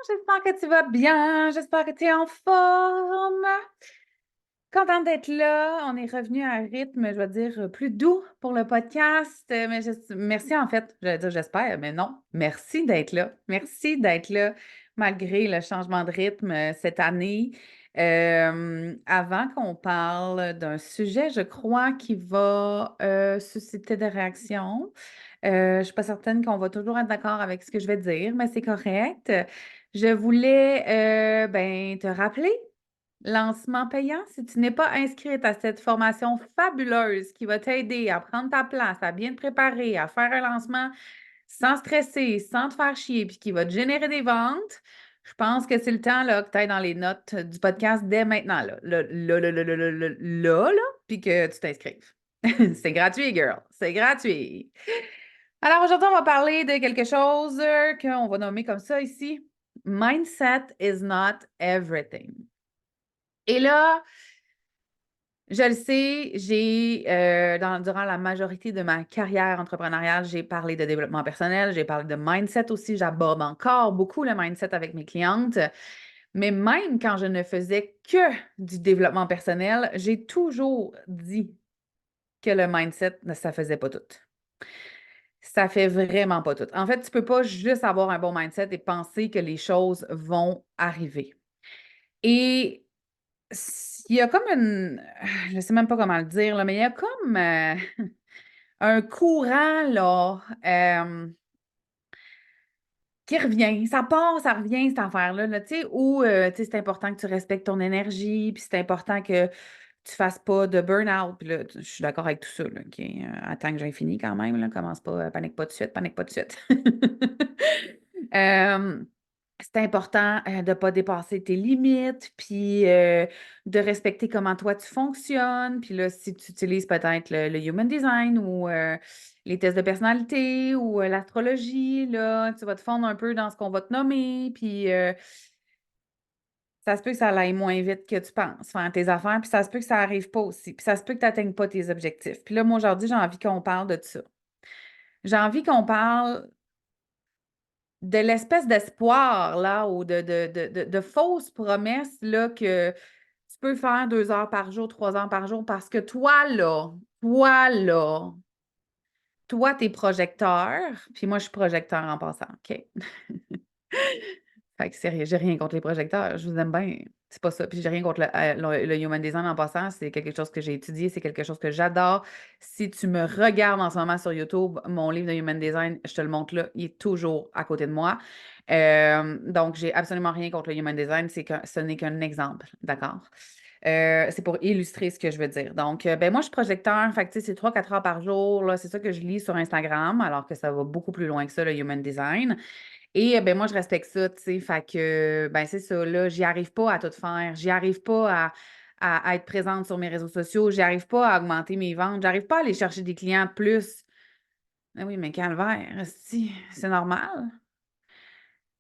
j'espère que tu vas bien, j'espère que tu es en forme. Contente d'être là. On est revenu à un rythme, je vais dire, plus doux pour le podcast. Mais merci en fait, j'allais dire j'espère, mais non. Merci d'être là. Merci d'être là malgré le changement de rythme cette année. Avant qu'on parle d'un sujet, je crois, qui va susciter des réactions. Je ne suis pas certaine qu'on va toujours être d'accord avec ce que je vais dire, mais c'est correct. Je voulais te rappeler, lancement payant, si tu n'es pas inscrite à cette formation fabuleuse qui va t'aider à prendre ta place, à bien te préparer, à faire un lancement sans stresser, sans te faire chier, puis qui va te générer des ventes, je pense que c'est le temps là, que tu ailles dans les notes du podcast dès maintenant, là, puis que tu t'inscrives. C'est gratuit, girl. C'est gratuit. Alors aujourd'hui, on va parler de quelque chose qu'on va nommer comme ça ici. Mindset is not everything. Et là, je le sais, durant la majorité de ma carrière entrepreneuriale, j'ai parlé de développement personnel, j'ai parlé de mindset aussi, j'aborde encore beaucoup le mindset avec mes clientes. Mais même quand je ne faisais que du développement personnel, j'ai toujours dit que le mindset, ça faisait pas tout. Ça fait vraiment pas tout. En fait, tu peux pas juste avoir un bon mindset et penser que les choses vont arriver. Et il y a comme je sais même pas comment le dire, là, mais il y a comme un courant, là, qui revient. Ça part, ça revient, cette affaire-là, là, tu sais, où, tu sais, c'est important que tu respectes ton énergie, puis c'est important que tu fasses pas de burn-out. Puis là, je suis d'accord avec tout ça, là, OK? Attends que j'ai fini quand même, là. Commence pas, panique pas tout de suite, panique pas tout de suite. Euh, c'est important de ne pas dépasser tes limites, puis de respecter comment toi tu fonctionnes. Puis là, si tu utilises peut-être le Human Design ou les tests de personnalité ou l'astrologie, là, tu vas te fondre un peu dans ce qu'on va te nommer. Puis ça se peut que ça aille moins vite que tu penses, faire tes affaires, puis ça se peut que ça n'arrive pas aussi, puis ça se peut que tu n'atteignes pas tes objectifs. Puis là, moi, aujourd'hui, j'ai envie qu'on parle de ça. J'ai envie qu'on parle de l'espèce d'espoir, là, ou de fausses promesses, là, que tu peux faire 2 heures par jour, 3 heures par jour, parce que toi, t'es projecteur, puis moi, je suis projecteur en passant, OK? Fait que sérieux, j'ai rien contre les projecteurs, je vous aime bien. C'est pas ça. Puis j'ai rien contre le Human Design en passant. C'est quelque chose que j'ai étudié, c'est quelque chose que j'adore. Si tu me regardes en ce moment sur YouTube, mon livre de Human Design, je te le montre là, il est toujours à côté de moi. Donc, j'ai absolument rien contre le Human Design, ce n'est qu'un exemple, d'accord? C'est pour illustrer ce que je veux dire. Donc, ben moi, je suis projecteur, fait que tu sais, c'est 3-4 heures par jour, là, c'est ça que je lis sur Instagram, alors que ça va beaucoup plus loin que ça, le Human Design. Et ben moi, je respecte ça, tu sais. Fait que, ben c'est ça, là, j'y arrive pas à tout faire. J'y arrive pas à être présente sur mes réseaux sociaux. J'y arrive pas à augmenter mes ventes. J'arrive pas à aller chercher des clients de plus. Ah oui, mais calvaire, si, c'est normal.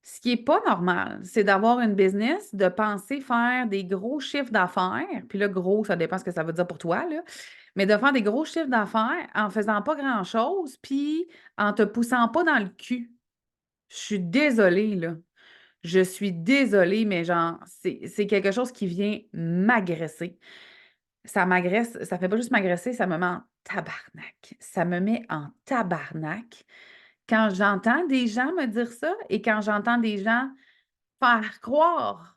Ce qui est pas normal, c'est d'avoir une business, de penser faire des gros chiffres d'affaires. Puis là, gros, ça dépend ce que ça veut dire pour toi, là. Mais de faire des gros chiffres d'affaires en faisant pas grand-chose, puis en te poussant pas dans le cul. Je suis désolée, là. Je suis désolée, mais genre, c'est quelque chose qui vient m'agresser. Ça m'agresse, ça fait pas juste m'agresser, ça me met en tabarnak. Ça me met en tabarnak quand j'entends des gens me dire ça et quand j'entends des gens faire croire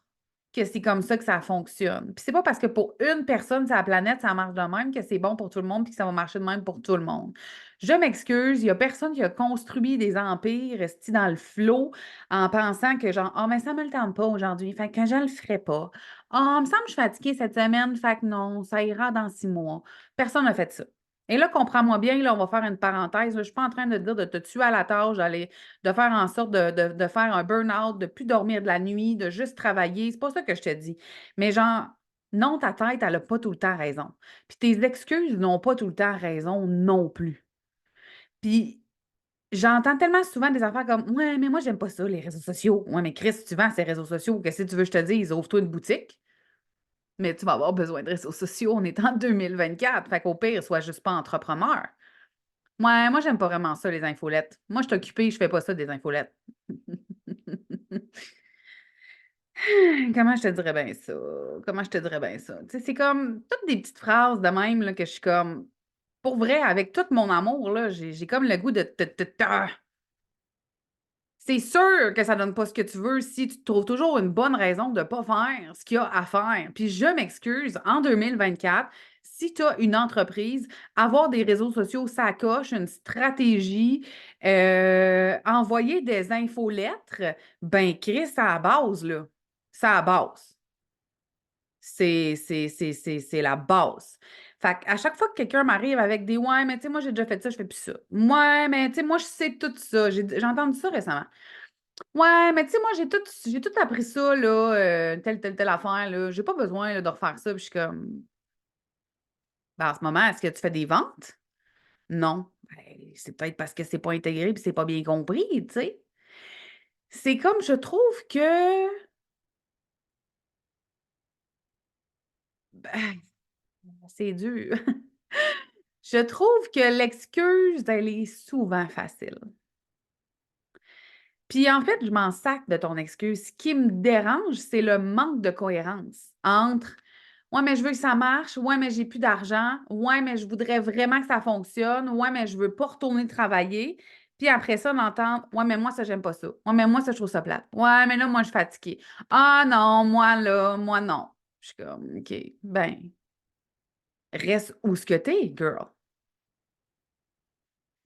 que c'est comme ça que ça fonctionne. Puis c'est pas parce que pour une personne sur la planète, ça marche de même que c'est bon pour tout le monde puis que ça va marcher de même pour tout le monde. Je m'excuse, il y a personne qui a construit des empires restés dans le flot en pensant que genre, ah, mais ça me le tente pas aujourd'hui, fait que je le ferai pas. Ah, il me semble que je suis fatiguée cette semaine, fait que non, ça ira dans 6 mois. Personne n'a fait ça. Et là, comprends-moi bien, là, on va faire une parenthèse. Là, je ne suis pas en train de te dire de te tuer à la tâche, de faire en sorte de faire un burn-out, de plus dormir de la nuit, de juste travailler. C'est pas ça que je te dis. Mais genre, non, ta tête, elle n'a pas tout le temps raison. Puis tes excuses n'ont pas tout le temps raison non plus. Puis j'entends tellement souvent des affaires comme ouais, mais moi, j'aime pas ça, les réseaux sociaux. Ouais, mais Chris, tu vends ces réseaux sociaux. Qu'est-ce que tu veux que je te dise? Ouvre-toi une boutique. Mais tu vas avoir besoin de réseaux sociaux. On est en 2024. Fait qu'au pire, sois juste pas entrepreneur. Moi, j'aime pas vraiment ça, les infolettes. Moi, je suis occupée, je fais pas ça des infolettes. Comment je te dirais bien ça? Comment je te dirais bien ça? Tu sais, c'est comme toutes des petites phrases de même là, que je suis comme, pour vrai, avec tout mon amour, là, j'ai comme le goût de c'est sûr que ça donne pas ce que tu veux si tu trouves toujours une bonne raison de ne pas faire ce qu'il y a à faire. Puis je m'excuse, en 2024, si tu as une entreprise, avoir des réseaux sociaux, ça coche, une stratégie, envoyer des infolettres, ben Chris, c'est à la base, là. C'est à la base. C'est la base. Fait à chaque fois que quelqu'un m'arrive avec des ouais, mais tu sais, moi j'ai déjà fait ça, je fais plus ça. Ouais, mais tu sais, moi je sais tout ça. J'ai entendu ça récemment. Ouais, mais tu sais, moi, j'ai tout appris ça, là, telle affaire, là. J'ai pas besoin, là, de refaire ça. Puis je suis comme, ben, en ce moment, est-ce que tu fais des ventes? Non. Ben, c'est peut-être parce que c'est pas intégré puis c'est pas bien compris, tu sais. C'est comme, je trouve que, ben, c'est dur. Je trouve que l'excuse, elle est souvent facile. Puis en fait, je m'en sac de ton excuse. Ce qui me dérange, c'est le manque de cohérence entre ouais, mais je veux que ça marche, ouais, mais j'ai plus d'argent, ouais, mais je voudrais vraiment que ça fonctionne, ouais, mais je veux pas retourner travailler. Puis après ça, d'entendre ouais, mais moi, ça, j'aime pas ça. Ouais, mais moi, ça, je trouve ça plate. Ouais, mais là, moi, je suis fatiguée. Ah non, moi, là, moi, non. Je suis comme, OK, ben, reste où ce que t'es, girl.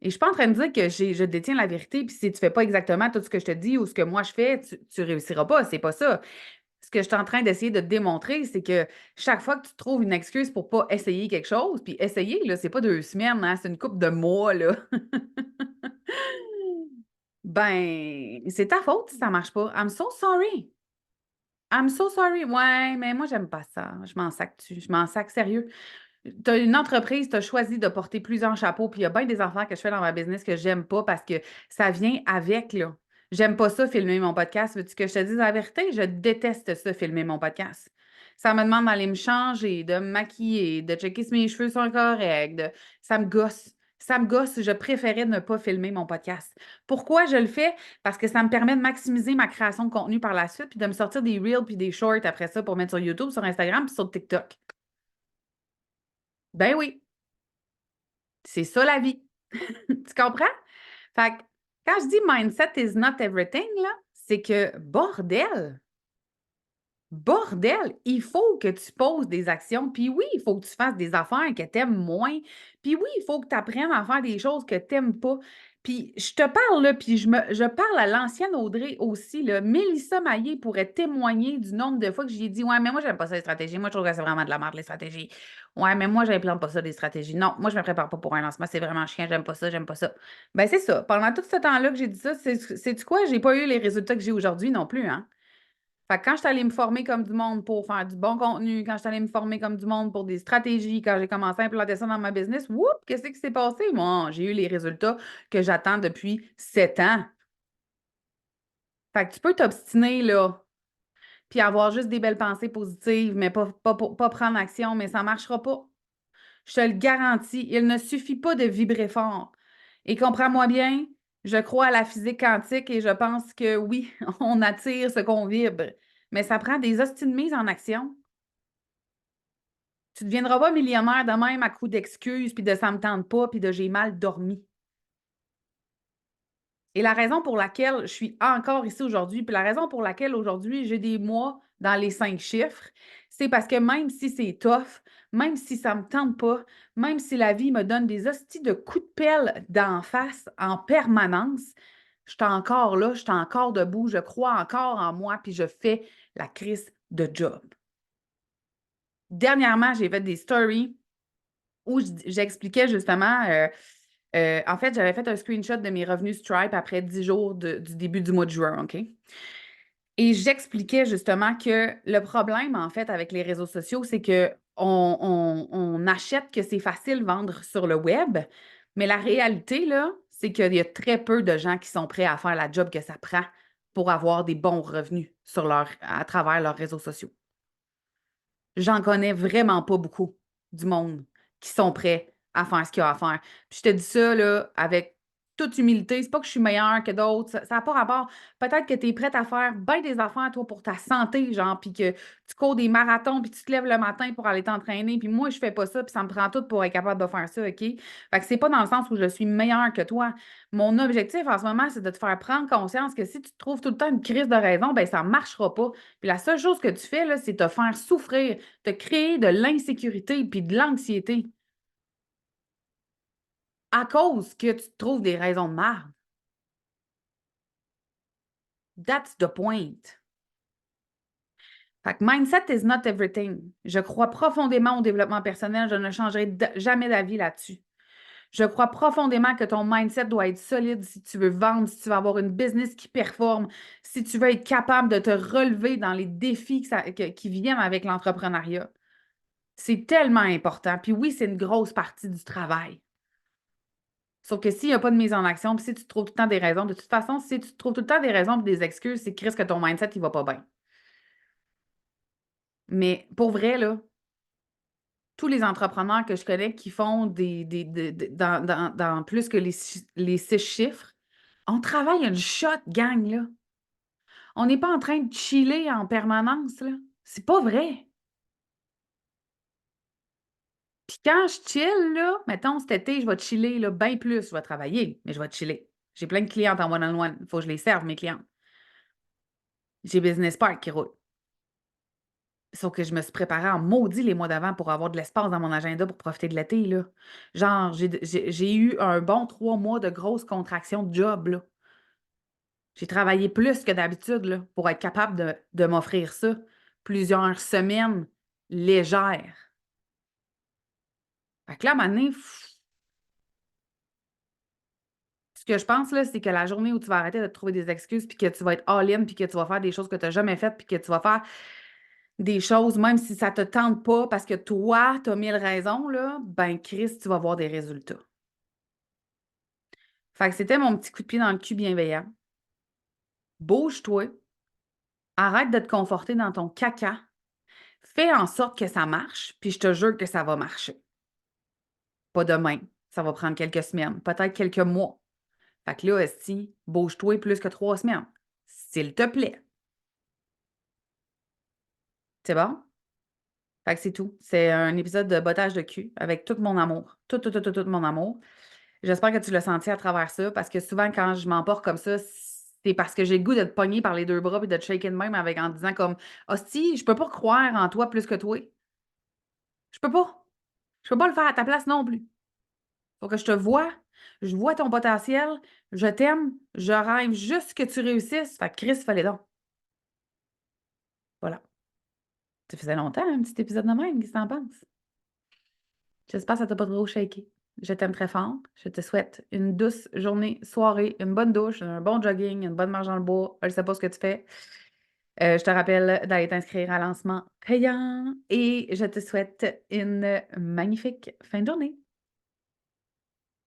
Et je suis pas en train de dire que je détiens la vérité, puis si tu fais pas exactement tout ce que je te dis ou ce que moi je fais, tu réussiras pas. C'est pas ça. Ce que je suis en train d'essayer de te démontrer, c'est que chaque fois que tu trouves une excuse pour pas essayer quelque chose, puis essayer, là, c'est pas 2 semaines, hein, c'est une couple de mois, là. Ben, c'est ta faute si ça marche pas. I'm so sorry. I'm so sorry. Ouais, mais moi, j'aime pas ça. Je m'en sac dessus. Je m'en sac sérieux. Tu as une entreprise, tu as choisi de porter plusieurs chapeaux, puis il y a bien des affaires que je fais dans ma business que j'aime pas parce que ça vient avec, là. J'aime pas ça, filmer mon podcast. Veux-tu que je te dise la vérité? Je déteste ça, filmer mon podcast. Ça me demande d'aller me changer, de me maquiller, de checker si mes cheveux sont corrects. Ça me gosse. Ça me gosse. Je préférais ne pas filmer mon podcast. Pourquoi je le fais? Parce que ça me permet de maximiser ma création de contenu par la suite, puis de me sortir des reels puis des shorts après ça pour mettre sur YouTube, sur Instagram puis sur TikTok. Ben oui. C'est ça la vie. Tu comprends? Fait que quand je dis mindset is not everything, là, c'est que bordel, bordel, il faut que tu poses des actions. Puis oui, il faut que tu fasses des affaires que tu aimes moins. Puis oui, il faut que tu apprennes à faire des choses que tu n'aimes pas. Puis je te parle là, puis je parle à l'ancienne Audrey aussi. Là. Mélissa Maillé pourrait témoigner du nombre de fois que j'ai dit ouais, mais moi, j'aime pas ça les stratégies. Moi, je trouve que c'est vraiment de la merde, les stratégies. Ouais, mais moi, j'implante pas ça, des stratégies. Non, moi, je me prépare pas pour un lancement. C'est vraiment chiant, j'aime pas ça, j'aime pas ça. Ben, c'est ça. Pendant tout ce temps-là que j'ai dit ça, c'est quoi? J'ai pas eu les résultats que j'ai aujourd'hui non plus, hein? Fait que quand je suis allée me former comme du monde pour faire du bon contenu, quand je suis allée me former comme du monde pour des stratégies, quand j'ai commencé à implanter ça dans ma business, whoop, qu'est-ce qui s'est passé? Moi, j'ai eu les résultats que j'attends depuis 7 ans. Fait que tu peux t'obstiner, là, puis avoir juste des belles pensées positives, mais pas prendre action, mais ça ne marchera pas. Je te le garantis, il ne suffit pas de vibrer fort. Et comprends-moi bien, je crois à la physique quantique et je pense que oui, on attire ce qu'on vibre. Mais ça prend des hosties de mise en action. Tu ne deviendras pas millionnaire de même à coup d'excuses, puis de ça me tente pas, puis de j'ai mal dormi. Et la raison pour laquelle je suis encore ici aujourd'hui, puis la raison pour laquelle aujourd'hui j'ai des mois dans les 5 chiffres, c'est parce que même si c'est tough, même si ça ne me tente pas, même si la vie me donne des hosties de coups de pelle d'en face en permanence, je suis encore là, je suis encore debout, je crois encore en moi, puis je fais la crise de job. Dernièrement, j'ai fait des stories où j'expliquais justement, en fait, j'avais fait un screenshot de mes revenus Stripe après 10 jours du début du mois de juin, OK? Et j'expliquais justement que le problème, en fait, avec les réseaux sociaux, c'est que on achète que c'est facile de vendre sur le web, mais la réalité, là, c'est qu'il y a très peu de gens qui sont prêts à faire la job que ça prend pour avoir des bons revenus à travers leurs réseaux sociaux. J'en connais vraiment pas beaucoup du monde qui sont prêts à faire ce qu'il y a à faire. Puis je te dis ça là, avec toute humilité, c'est pas que je suis meilleure que d'autres, ça a pas rapport. Peut-être que tu es prête à faire bien des affaires, toi, pour ta santé, genre, puis que tu cours des marathons, puis tu te lèves le matin pour aller t'entraîner, puis moi, je fais pas ça, puis ça me prend tout pour être capable de faire ça, OK? Fait que c'est pas dans le sens où je suis meilleure que toi. Mon objectif en ce moment, c'est de te faire prendre conscience que si tu te trouves tout le temps une crise de raison, ben ça marchera pas. Puis la seule chose que tu fais, là, c'est te faire souffrir, te créer de l'insécurité puis de l'anxiété à cause que tu te trouves des raisons de marre. That's the point. Fait que mindset is not everything. Je crois profondément au développement personnel. Je ne changerai jamais d'avis là-dessus. Je crois profondément que ton mindset doit être solide si tu veux vendre, si tu veux avoir une business qui performe, si tu veux être capable de te relever dans les défis qui viennent avec l'entrepreneuriat. C'est tellement important. Puis oui, c'est une grosse partie du travail. Sauf que s'il n'y a pas de mise en action, puis si tu trouves tout le temps des raisons, de toute façon, si tu trouves tout le temps des raisons et des excuses, c'est que ton mindset, il va pas bien. Mais pour vrai, là, tous les entrepreneurs que je connais qui font dans plus que les 6 chiffres, on travaille une shot, gang, là. On n'est pas en train de chiller en permanence, là. C'est pas vrai. Puis quand je chill, là, mettons, cet été, je vais chiller, là, bien plus. Je vais travailler, mais je vais chiller. J'ai plein de clientes en one-on-one. Il faut que je les serve, mes clientes. J'ai Business Park qui roule. Sauf que je me suis préparée en maudit les mois d'avant pour avoir de l'espace dans mon agenda pour profiter de l'été, là. Genre, j'ai eu un bon 3 mois de grosses contractions de job, là. J'ai travaillé plus que d'habitude, là, pour être capable de m'offrir ça. Plusieurs semaines légères. Fait que là, à un moment donné, ce que je pense, là, c'est que la journée où tu vas arrêter de te trouver des excuses, puis que tu vas être all-in, puis que tu vas faire des choses que tu n'as jamais faites, puis que tu vas faire des choses, même si ça ne te tente pas, parce que toi, tu as 1000 raisons, là, ben, Chris, tu vas voir des résultats. Fait que c'était mon petit coup de pied dans le cul bienveillant. Bouge-toi. Arrête de te conforter dans ton caca. Fais en sorte que ça marche, puis je te jure que ça va marcher. Pas demain. Ça va prendre quelques semaines, peut-être quelques mois. Fait que là, esti, bouge-toi plus que 3 semaines. S'il te plaît. C'est bon? Fait que c'est tout. C'est un épisode de bottage de cul avec tout mon amour. Tout, tout, tout, tout, tout mon amour. J'espère que tu l'as senti à travers ça parce que souvent, quand je m'emporte comme ça, c'est parce que j'ai le goût de te pogner par les 2 bras et de te shaker de même avec, en disant comme hostie, je peux pas croire en toi plus que toi. Je peux pas. Je peux pas le faire à ta place non plus. Faut que je te vois. Je vois ton potentiel. Je t'aime. Je rêve juste que tu réussisses. Fait que Chris, fallait donc. Voilà. Ça faisait longtemps, un petit épisode de même. Qu'est-ce que t'en penses? J'espère que ça t'a pas trop shaké. Je t'aime très fort. Je te souhaite une douce journée, soirée, une bonne douche, un bon jogging, une bonne marche dans le bois. Je ne sais pas ce que tu fais. Je te rappelle d'aller t'inscrire à lancement payant et je te souhaite une magnifique fin de journée.